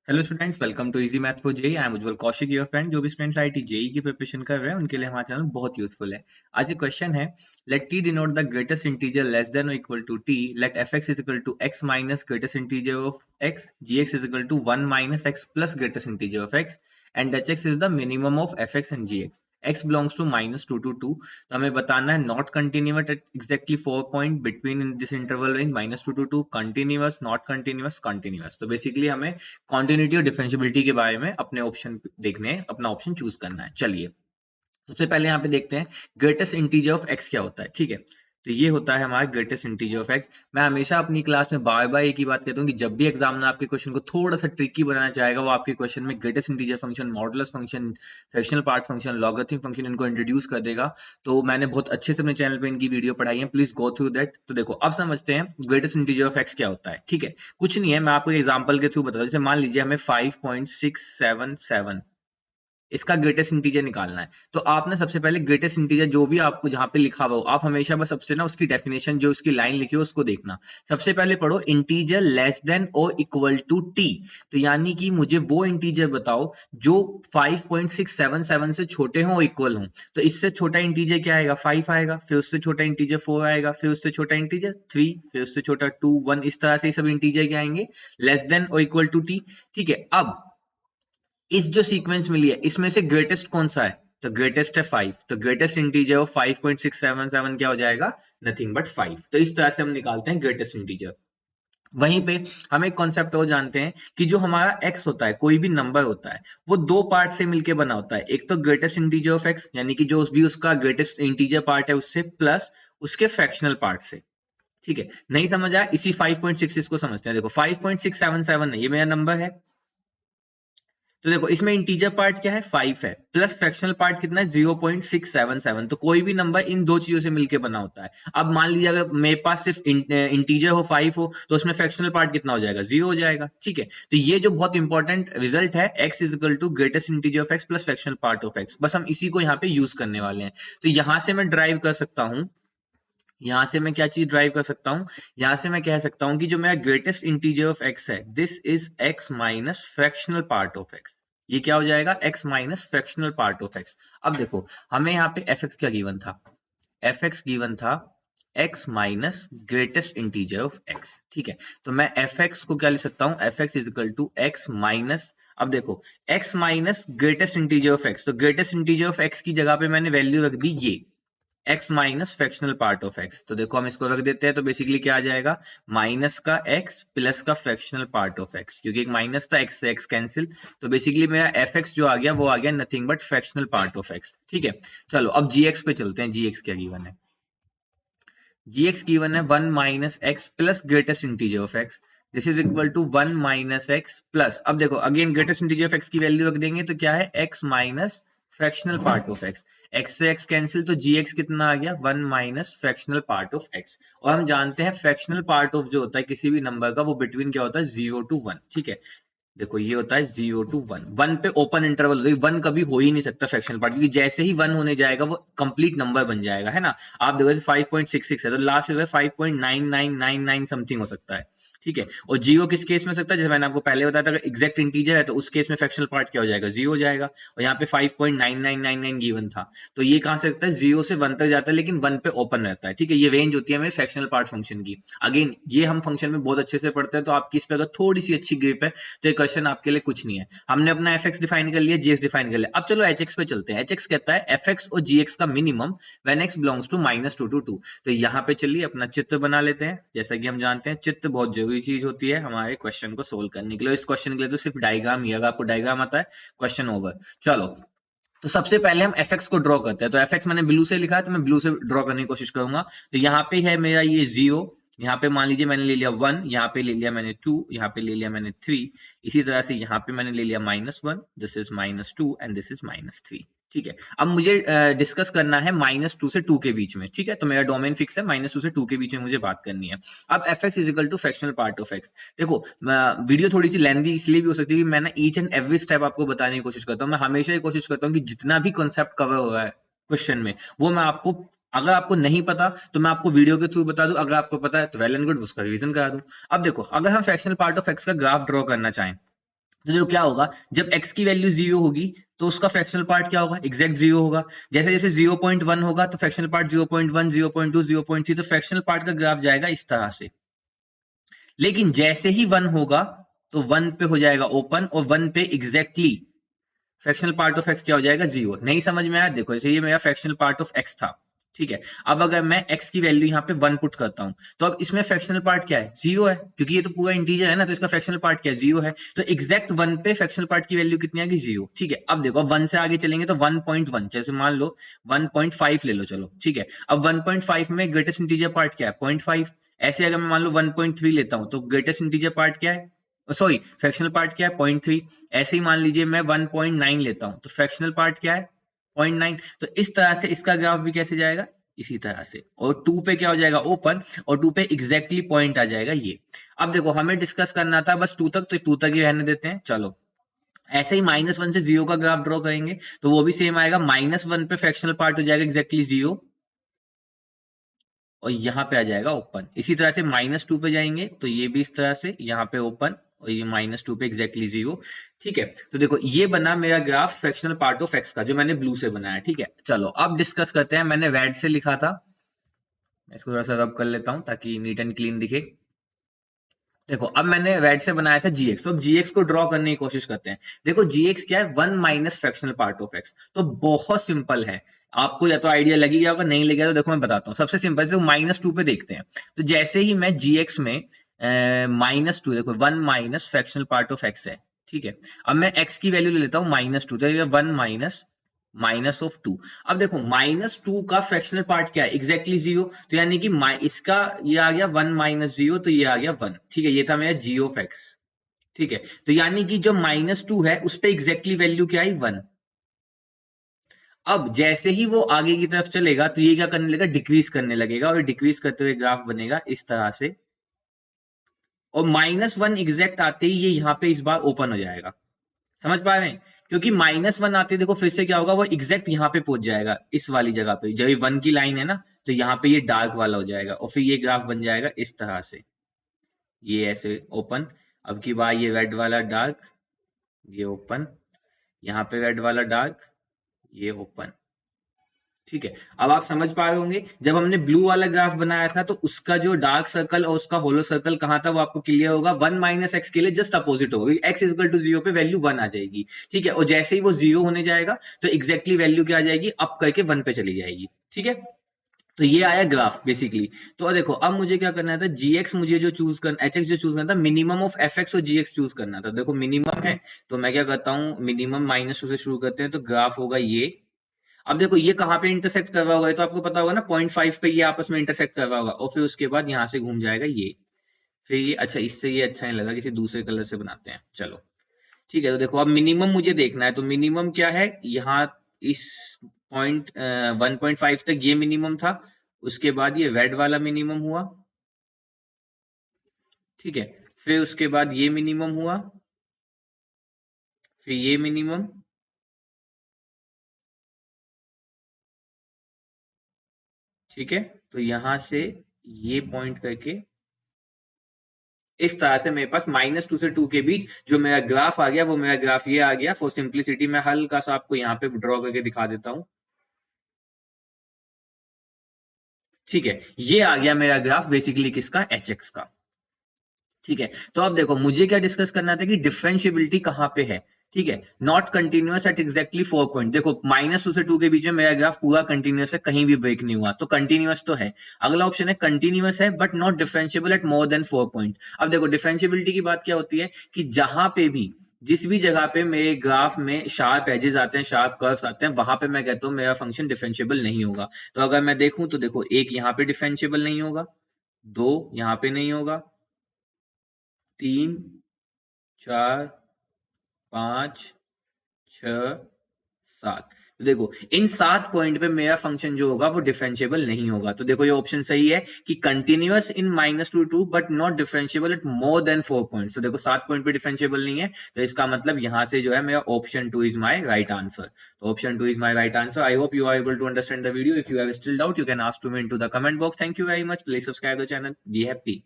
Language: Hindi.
Hello students, welcome to easy math for JEE. I am Ujjwal Kaushik, your friend. जो भी स्टूडेंट्स आईआईटी जेई की प्रिपरेशन कर रहे हैं उनके लिए हमारा चैनल बहुत यूजफुल है। आज एक क्वेश्चन है, let T denote the greatest integer less than और equal to T, let F X is equal to X minus greatest integer of X, G X is equal to 1 minus X plus greatest integer of X, and H X is the minimum of F X and G X. X belongs to -2 to 2, तो हमें बताना है not continuous at exactly 4 point between in this interval range -2 to 2, continuous, not continuous, continuous. तो बेसिकली हमें कॉन्टिन्यूटी और डिफरेंशियबिलिटी के बारे में अपने ऑप्शन देखने हैं, अपना ऑप्शन चूज करना है। चलिए सबसे पहले यहाँ पे देखते हैं ग्रेटेस्ट इंटीजर ऑफ एक्स क्या होता है। ठीक है, तो ये होता है हमारा ग्रेटेस्ट इंटीजर ऑफ एक्स। मैं हमेशा अपनी क्लास में बार बार एक ही बात कहता हूँ कि जब भी एग्जामिनर आपके क्वेश्चन को थोड़ा सा ट्रिकी बनाना चाहेगा, वो आपके क्वेश्चन में greatest integer function, modulus function, fractional part function, logarithm function इनको इंट्रोड्यूस कर देगा। तो मैंने बहुत अच्छे से अपने चैनल पे इनकी वीडियो पढ़ाई है, प्लीज गो थ्रू दैट। तो देखो अब समझते हैं ग्रेटेस्ट इंटीजर ऑफ एक्स क्या होता है। ठीक है, कुछ नहीं है, मैं आपको एग्जाम्पल के थ्रू बता दूं। जैसे मान लीजिए हमें 5.677 इसका ग्रेटेस्ट इंटीजर निकालना है, तो आपने सबसे पहले ग्रेटेस्ट इंटीजर जो भी आपको जहां पे लिखा हुआ हो, आप हमेशा बस सबसे ना उसकी डेफिनेशन, जो उसकी लाइन लिखी हो उसको देखना। सबसे पहले पढ़ो इंटीजर लेस देन और इक्वल टू टी, तो यानी कि मुझे वो इंटीजर बताओ जो 5.677 से छोटे हों और इक्वल हों। तो इससे छोटा इंटीजर क्या आएगा? 5 आएगा, फिर उससे छोटा इंटीजर 4 आएगा, फिर उससे छोटा इंटीजर 3, फिर उससे छोटा 2, 1। इस तरह से सब इंटीजर क्या आएंगे? लेस देन और इक्वल टू टी। ठीक है, अब इस जो सीक्वेंस मिली है इसमें से ग्रेटेस्ट कौन सा है? तो ग्रेटेस्ट है 5, तो ग्रेटेस्ट इंटीजर ऑफ 5.677 क्या हो जाएगा? Nothing but 5। तो इस तरह से हम निकालते हैं ग्रेटेस्ट इंटीजर। वहीं पे हम एक कॉन्सेप्ट और जानते हैं कि जो हमारा x होता है, कोई भी नंबर होता है, वो दो पार्ट से मिलकर बना होता है। एक तो ग्रेटेस्ट इंटीजर ऑफ x, यानी कि जो भी उसका ग्रेटेस्ट इंटीजर पार्ट है उससे, प्लस उसके फ्रैक्शनल पार्ट से। ठीक है, नहीं समझ आया? इसी 5.6 को समझते हैं। देखो 5.677 है, ये मेरा नंबर है। तो देखो इसमें इंटीजर पार्ट क्या है? 5 है, प्लस फ्रैक्शनल पार्ट कितना है? 0.677। तो कोई भी नंबर इन दो चीजों से मिलकर बना होता है। अब मान लीजिए अगर मेरे पास सिर्फ इंटीजर हो 5 हो, तो उसमें फ्रैक्शनल पार्ट कितना हो जाएगा? 0 हो जाएगा। ठीक है, तो ये जो बहुत इंपॉर्टेंट रिजल्ट है, x is equal to greatest integer of x plus fractional part of x, बस हम इसी को यहाँ पे यूज करने वाले हैं। तो यहां से मैं ड्राइव कर सकता हूं, यहां से मैं क्या चीज ड्राइव कर सकता हूं? यहां से मैं कह सकता हूं कि जो मेरा ग्रेटेस्ट इंटीजर ऑफ x है, this is x minus fractional part of x। ये क्या हो जाएगा? x minus fractional part of x। अब देखो हमें यहाँ पे fx क्या गिवन था? fx गिवन था x minus greatest integer of x। ठीक है, तो मैं fx को क्या लिख सकता हूं? fx is equal to x minus, अब देखो x minus greatest integer of x, तो ग्रेटेस्ट इंटीजर ऑफ x की जगह पे मैंने वैल्यू रख दी ये x minus fractional part of x। तो देखो हम इसको रख देते हैं, तो बेसिकली क्या आ जाएगा? माइनस का x प्लस का फ्रैक्शनल पार्ट ऑफ x, क्योंकि एक माइनस था, x से x कैंसिल। तो बेसिकली मेरा fx जो आ गया वो आ गया nothing but fractional part of x। ठीक है, चलो अब gx पे चलते हैं। gx क्या गिवन है? gx गिवन है 1 minus x plus greatest integer of x, this is equal to 1 minus x plus, अब देखो again greatest integer of x की वैल्यू रख देंगे, तो क्या है? x minus fractional part of x, x से x कैंसिल, तो gx कितना आ गया? 1 minus fractional part of x। और हम जानते हैं फ्रैक्शनल पार्ट ऑफ जो होता है किसी भी नंबर का, वो बिटवीन क्या होता है? 0 to 1। ठीक है, देखो ये होता है 0 to 1, 1 पे ओपन इंटरवल होता है, 1 कभी हो ही नहीं सकता फ्रैक्शनल पार्ट, क्योंकि जैसे ही 1 होने जाएगा वो कंप्लीट नंबर बन जाएगा, है ना। आप देखो 5.66 है, तो लास्ट जो है 5.9999 समथिंग हो सकता है। ठीक है, और जीरो किस केस में हो सकता है? जैसे मैंने आपको पहले बताया था, अगर एग्जैक्ट इंटीजर है तो उस केस में फ्रैक्शनल पार्ट क्या हो जाएगा? 0 हो जाएगा। और यहाँ पे 5.9999 गिवन था, तो ये कहां से सकता है? 0 से 1 तक जाता है, लेकिन 1 पे ओपन रहता है। ठीक है, ये रेंज होती है मेरे फ्रैक्शनल पार्ट फंक्शन की। अगेन ये हम फंक्शन में बहुत अच्छे से पढ़ते हैं, तो आपकी इस पे अगर थोड़ी सी अच्छी ग्रिप है तो ये क्वेश्चन आपके लिए कुछ नहीं है। हमने अपना fx डिफाइन कर लिया, gx डिफाइन कर लिया। अब चलो hx पे चलते हैं। hx कहता है fx और gx का minimum when x belongs to -2 to 2। तो यहाँ पे चलिए अपना चित्र बना लेते हैं। जैसा कि हम जानते हैं चित्र बहुत जरूरी चीज होती है हमारे क्वेश्चन को सोल्व करने के लिए। इस क्वेश्चन के लिए तो सिर्फ डायग्राम ही, अगर आपको डायग्राम आता है क्वेश्चन ओवर। चलो तो सबसे पहले हम fx को ड्रॉ करते हैं। तो fx मैंने ब्लू से लिखा है, तो मैं ब्लू से ड्रॉ करने की कोशिश करूंगा। तो यहाँ पे है मेरा ये 0, यहाँ पे मान लीजिए मैंने ले लिया 1, यहाँ पे ले लिया मैंने 2, यहाँ पे ले लिया मैंने 3, इसी तरह से यहाँ पे मैंने ले लिया -1, this is -2 and this is -3। ठीक है, अब मुझे डिस्कस करना है -2 से 2 के बीच में। ठीक है, तो मेरा डोमेन फिक्स है, -2 से 2 के बीच में मुझे बात करनी है। अब fx is equal to fractional part of x। देखो वीडियो थोड़ी सी लेंथी इसलिए भी हो सकती है कि मैं ना ईच एंड एवरी स्टेप आपको बताने की कोशिश करता हूँ। मैं हमेशा ये कोशिश करता हूँ कि जितना भी कॉन्सेप्ट कवर हो रहा है क्वेश्चन में, वो मैं आपको, अगर आपको नहीं पता तो मैं आपको वीडियो के थ्रू बता दूं, अगर आपको पता है तो वेल एंड गुड, उसका रिवीजन करा दूं। अब देखो अगर हम फ्रैक्शनल पार्ट ऑफ x का ग्राफ ड्रॉ करना चाहें, तो देखो क्या होगा, जब x की वैल्यू 0 होगी तो उसका फ्रैक्शनल पार्ट क्या होगा, एग्जैक्ट 0 होगा। जैसे जैसे 0.1 होगा तो फ्रैक्शनल पार्ट 0.1, 0.2, 0.3, तो फ्रैक्शनल पार्ट का ग्राफ जाएगा इस तरह से। लेकिन जैसे ही 1 होगा तो 1 पे हो जाएगा ओपन, और 1 पे exactly fractional part of x क्या हो जाएगा, 0। नहीं समझ में आया, देखो जैसे ये मेरा फ्रैक्शनल पार्ट ऑफ एक्स था, ठीक है। अब अगर मैं x की वैल्यू यहाँ पे 1 पुट करता हूं, तो अब इसमें फ्रैक्शनल पार्ट क्या है, 0 है, क्योंकि ये तो पूरा इंटीजर है ना, तो इसका फ्रैक्शनल पार्ट क्या है, 0 है। तो एग्जैक्ट 1 पे फ्रैक्शनल पार्ट की वैल्यू कितनी आएगी, 0, ठीक है। अब देखो 1 से आगे चलेंगे तो 1.1, जैसे मान लो 1.5 ले लो, चलो ठीक है। अब 1.5 में ग्रेटेस्ट इंटीजर पार्ट क्या है, 0.5। ऐसे अगर मैं मान लो 1.3 लेता हूं तो ग्रेटेस्ट इंटीजर पार्ट क्या है, सॉरी फ्रैक्शनल पार्ट क्या है, 0.3। ऐसे ही मान लीजिए मैं 1.9 लेता हूं तो फ्रैक्शनल पार्ट क्या है, 0.9। तो इस तरह से इसका ग्राफ भी कैसे जाएगा, इसी तरह से, और 2 पे क्या हो जाएगा ओपन, और 2 पे एग्जैक्टली पॉइंट आ जाएगा ये। अब देखो हमें डिस्कस करना था बस 2 तक, तो 2 तक ही रहने देते हैं, चलो। ऐसे ही -1 से 0 का ग्राफ ड्रॉ करेंगे तो वो भी सेम आएगा, -1 पे फ्रैक्शनल पार्ट हो जाएगा एग्जैक्टली 0, और यहाँ पे आ जाएगा ओपन। इसी तरह से -2 पे जाएंगे तो ये भी इस तरह से यहाँ पे ओपन, और ये -2 पे एग्जैक्टली 0, ठीक है। तो देखो ये बना मेरा graph fractional part of x का, जो मैंने ब्लू से बनाया, ठीक है। चलो अब डिस्कस करते हैं, मैंने रेड से लिखा था, मैं इसको थोड़ा सा रब कर लेता हूं ताकि नीट एंड क्लीन दिखे। देखो अब मैंने रेड से बनाया था जीएक्स, तो अब जीएक्स को ड्रॉ करने की कोशिश करते हैं। देखो जीएक्स क्या है, 1 minus fractional part of x, तो बहुत सिंपल है। आपको या तो आइडिया लगी गया होगा, नहीं लगे तो देखो मैं बताता हूँ। सबसे सिंपल से -2 पे देखते हैं, तो जैसे ही मैं जीएक्स में -2, देखो 1 minus fractional part of x है, ठीक है। अब मैं एक्स की वैल्यू ले लेता हूँ -2, तो 1 माइनस -2। अब देखो -2 का फ्रैक्शनल पार्ट क्या है, एग्जैक्टली 0, तो यानी कि इसका ये आ गया 1 -0, तो ये आ गया 1, ठीक है। ये था मेरा g ऑफ x, ठीक है। तो यानी कि जो -2 है उस पे एग्जैक्टली वैल्यू क्या आई, 1। अब जैसे ही वो आगे की तरफ चलेगा तो ये क्या करने लगेगा, डिक्रीज करने लगेगा, और डिक्रीज करते हुए ग्राफ बनेगा इस तरह से, और -1 एग्जैक्ट आते ही ये यहाँ पे इस बार ओपन हो जाएगा। समझ पा रहे हैं, क्योंकि -1 आते देखो फिर से क्या होगा, वो एग्जैक्ट यहाँ पे पहुंच जाएगा इस वाली जगह पे, जब ये 1 की लाइन है ना, तो यहाँ पे ये डार्क वाला हो जाएगा, और फिर ये ग्राफ बन जाएगा इस तरह से, ये ऐसे ओपन। अब की बार ये रेड वाला डार्क, ये ओपन, यहाँ पे रेड वाला डार्क, ये ओपन, ठीक है। अब आप समझ पा रहे होंगे, जब हमने ब्लू वाला ग्राफ बनाया था तो उसका जो डार्क सर्कल और उसका होलो सर्कल कहाँ था, वो आपको क्लियर होगा, 1 माइनस एक्स के लिए जस्ट अपोजिट होगा, एक्स इक्वल टू 0 पे वैल्यू 1 आ जाएगी, ठीक है। और जैसे ही वो 0 होने जाएगा तो एग्जैक्टली वैल्यू क्या आ जाएगी, अप करके 1 पे चली जाएगी, ठीक है। तो ये आया ग्राफ बेसिकली। तो देखो अब मुझे क्या करना था, जीएक्स मुझे जो चूज करना, एचएक्स जो चूज करना था, मिनिमम ऑफ एफएक्स और जीएक्स चूज करना था। देखो मिनिमम है तो मैं क्या करता हूँ, मिनिमम -2 से शुरू करते हैं, तो ग्राफ होगा ये। अब देखो ये कहाँ पे इंटरसेक्ट कर रहा होगा, तो आपको पता होगा ना, 0.5 पे ये आपस में इंटरसेक्ट कर रहा होगा, और फिर उसके बाद यहाँ से घूम जाएगा ये, फिर ये, अच्छा इससे ये अच्छा नहीं लगा, किसी दूसरे कलर से बनाते हैं, चलो ठीक है। तो देखो अब मिनिमम मुझे देखना है, तो मिनिमम क्या है यहाँ, इस पॉइंट 1.5 तक ये मिनिमम था, उसके बाद ये रेड वाला मिनिमम हुआ, ठीक है। फिर उसके बाद ये मिनिमम हुआ, फिर ये मिनिमम, ठीक है। तो यहां से ये पॉइंट करके इस तरह से मेरे पास -2 से 2 के बीच जो मेरा ग्राफ आ गया, वो मेरा ग्राफ ये आ गया। फॉर सिंप्लिसिटी मैं हल्का सा आपको यहाँ पे ड्रॉ करके दिखा देता हूं, ठीक है। ये आ गया मेरा ग्राफ बेसिकली किसका, एचएक्स का, ठीक है। तो अब देखो मुझे क्या डिस्कस करना था कि डिफरेंशियबिलिटी कहां पे है, ठीक है। Not continuous at exactly 4 point. देखो -2 से 2 के बीच में मेरा ग्राफ पूरा कंटिन्यूअस है, कहीं भी ब्रेक नहीं हुआ, तो कंटिन्यूअस तो है। अगला ऑप्शन है कंटिन्यूअस है but not differentiable eight more than 4 point. अब देखो डिफरेंशियबिलिटी की बात क्या होती है कि जहां पे भी, जिस भी जगह पे मेरे ग्राफ में शार्प एजेस आते हैं, शार्प कर्व्स आते हैं, वहां पे मैं कहता हूं मेरा फंक्शन डिफरेंशियबल नहीं होगा। तो अगर मैं देखूं तो देखो, एक यहाँ पे डिफरेंशियबल नहीं होगा, 2 यहाँ पे नहीं होगा, 3, 4, 5, 6, 7। तो देखो इन 7 पॉइंट पे मेरा फंक्शन जो होगा वो डिफरेंशियबल नहीं होगा। तो देखो ये ऑप्शन सही है कि continuous in -2 2 but not differentiable eight more than 4 point. तो देखो 7 पॉइंट पे डिफरेंशियबल नहीं है, तो इसका मतलब यहां से जो है मेरा option 2 is my right answer. तो option 2 is my right answer. I hope you are able to understand the video. If you have still doubt, you can ask to me into the comment box. Thank you very much. Please subscribe the channel. Be happy.